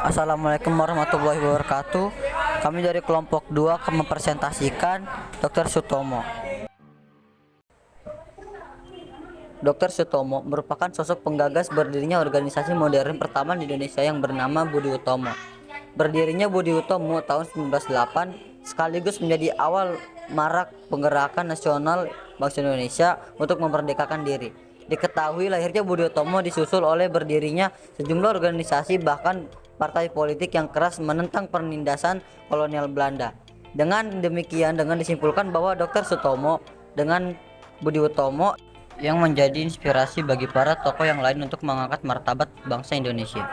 Assalamualaikum warahmatullahi wabarakatuh. Kami dari kelompok 2 akan mempresentasikan Dr. Sutomo. Dr. Sutomo merupakan sosok penggagas berdirinya organisasi modern pertama di Indonesia yang bernama Budi Utomo. Berdirinya Budi Utomo tahun 1908 sekaligus menjadi awal marak penggerakan nasional bangsa Indonesia untuk memerdekakan diri. Diketahui lahirnya Budi Utomo disusul oleh berdirinya sejumlah organisasi bahkan partai politik yang keras menentang penindasan kolonial Belanda. Dengan demikian, disimpulkan bahwa Dr. Sutomo dengan Budi Utomo yang menjadi inspirasi bagi para tokoh yang lain untuk mengangkat martabat bangsa Indonesia.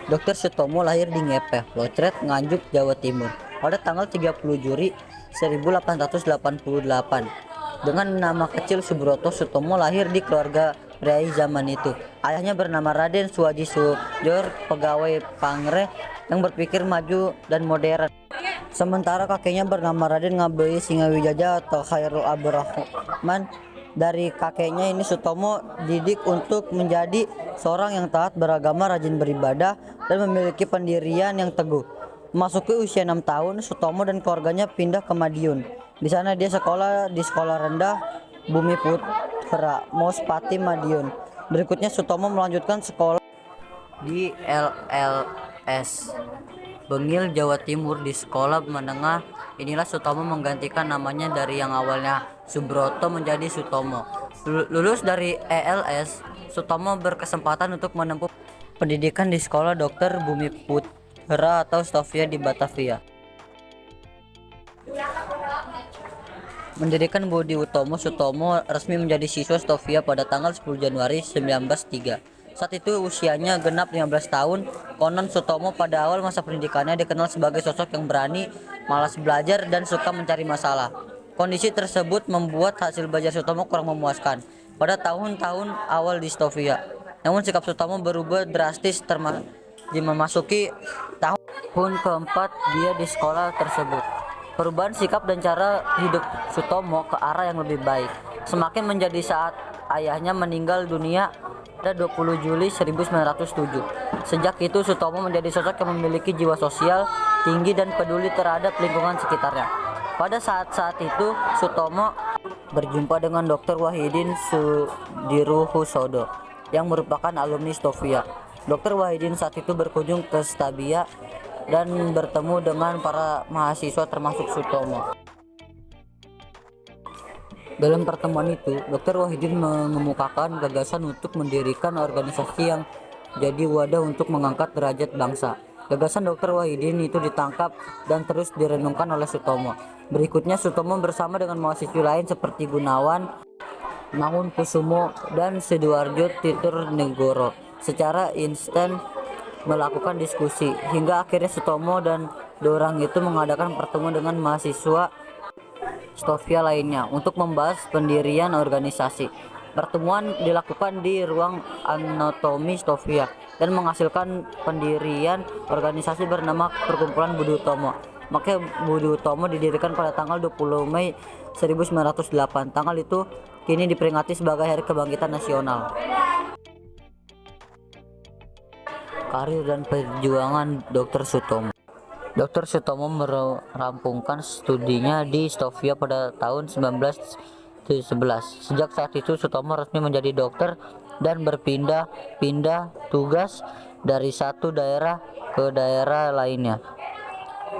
Dr. Sutomo lahir di Ngepeh, Locret, Nganjuk, Jawa Timur pada tanggal 30 Juli 1888. Dengan nama kecil Subroto, Sutomo lahir di keluarga priai zaman itu. Ayahnya bernama Raden Suwaji Sujor, pegawai Pangreh yang berpikir maju dan modern. Sementara kakeknya bernama Raden Ngabei Singawijaja atau Khairul Abdurrahman. Dari kakeknya ini Sutomo didik untuk menjadi seorang yang taat beragama, rajin beribadah, dan memiliki pendirian yang teguh. Memasuki usia 6 tahun, Sutomo dan keluarganya pindah ke Madiun. Di sana dia sekolah di sekolah rendah Bumi Putra, Mospati, Madiun. Berikutnya Sutomo melanjutkan sekolah di LLS Bengil, Jawa Timur. Di sekolah menengah inilah Sutomo menggantikan namanya dari yang awalnya Subroto menjadi Sutomo. Lulus dari ELS, Sutomo berkesempatan untuk menempuh pendidikan di sekolah Dokter Bumi Putra atau Stovia di Batavia. Mendirikan Budi Utomo, Sutomo resmi menjadi siswa Stovia pada tanggal 10 Januari 1903. Saat itu usianya genap 15 tahun. Konon Sutomo pada awal masa pendidikannya dikenal sebagai sosok yang berani, malas belajar, dan suka mencari masalah. Kondisi tersebut membuat hasil belajar Sutomo kurang memuaskan pada tahun-tahun awal di Stovia. Namun sikap Sutomo berubah drastis memasuki tahun keempat dia di sekolah tersebut. Perubahan sikap dan cara hidup Sutomo ke arah yang lebih baik semakin menjadi saat ayahnya meninggal dunia pada 20 Juli 1907. Sejak itu Sutomo menjadi sosok yang memiliki jiwa sosial tinggi dan peduli terhadap lingkungan sekitarnya. Pada saat-saat itu Sutomo berjumpa dengan Dr. Wahidin Sudiruhusodo yang merupakan alumni Stovia. Dr. Wahidin saat itu berkunjung ke Stabia dan bertemu dengan para mahasiswa termasuk Sutomo. Dalam pertemuan itu, Dr. Wahidin mengemukakan gagasan untuk mendirikan organisasi yang jadi wadah untuk mengangkat derajat bangsa. Gagasan Dr. Wahidin itu ditangkap dan terus direnungkan oleh Sutomo. Berikutnya Sutomo bersama dengan mahasiswa lain seperti Gunawan, Mangunkusumo, dan Sidoarjo Tirtonegoro secara instan melakukan diskusi hingga akhirnya Sutomo dan Dorang itu mengadakan pertemuan dengan mahasiswa Stovia lainnya untuk membahas pendirian organisasi. Pertemuan dilakukan di ruang anatomi Stovia dan menghasilkan pendirian organisasi bernama Perkumpulan Budi Utomo. Maka Budi Utomo didirikan pada tanggal 20 Mei 1908. Tanggal itu kini diperingati sebagai Hari Kebangkitan Nasional. Karir dan perjuangan Dr. Sutomo. Dr. Sutomo merampungkan studinya di Stovia pada tahun 1911. Sejak saat itu Sutomo resmi menjadi dokter dan berpindah-pindah tugas dari satu daerah ke daerah lainnya.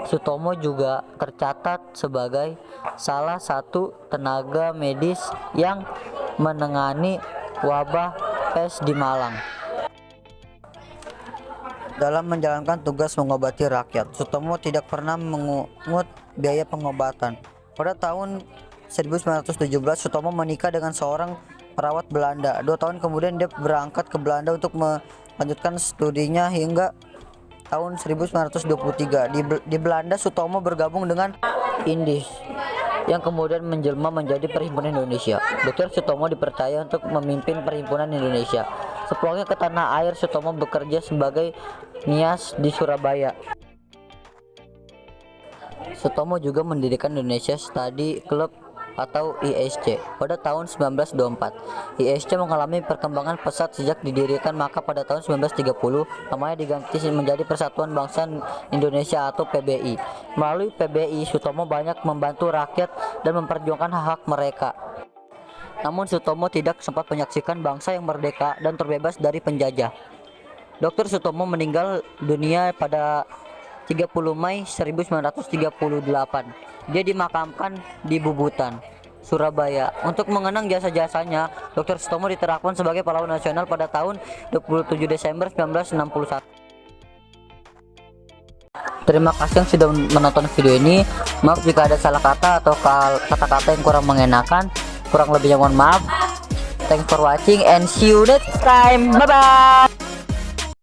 Sutomo juga tercatat sebagai salah satu tenaga medis yang menangani wabah pes di Malang. Dalam menjalankan tugas mengobati rakyat, Sutomo tidak pernah mengungut biaya pengobatan. Pada tahun 1917, Sutomo menikah dengan seorang perawat Belanda. 2 tahun kemudian dia berangkat ke Belanda untuk melanjutkan studinya hingga tahun 1923. Di Belanda, Sutomo bergabung dengan Indis yang kemudian menjelma menjadi Perhimpunan Indonesia. Dr. Sutomo dipercaya untuk memimpin Perhimpunan Indonesia. Sepulangnya ke tanah air, Sutomo bekerja sebagai nias di Surabaya. Sutomo juga mendirikan Indonesia Study Club atau ISC pada tahun 1924. ISC mengalami perkembangan pesat sejak didirikan, maka pada tahun 1930 namanya diganti menjadi Persatuan Bangsa Indonesia atau PBI. Melalui PBI, Sutomo banyak membantu rakyat dan memperjuangkan hak-hak mereka. Namun Sutomo tidak sempat menyaksikan bangsa yang merdeka dan terbebas dari penjajah. Dr. Sutomo meninggal dunia pada 30 Mei 1938. Dia dimakamkan di Bubutan, Surabaya. Untuk mengenang jasa-jasanya, Dr. Sutomo diterapkan sebagai pahlawan nasional pada tahun 27 Desember 1961. Terima kasih yang sudah menonton video ini. Maaf jika ada salah kata atau kata-kata yang kurang mengenakan. Kurang lebihnya mohon maaf. Thanks for watching and see you next time. Bye bye.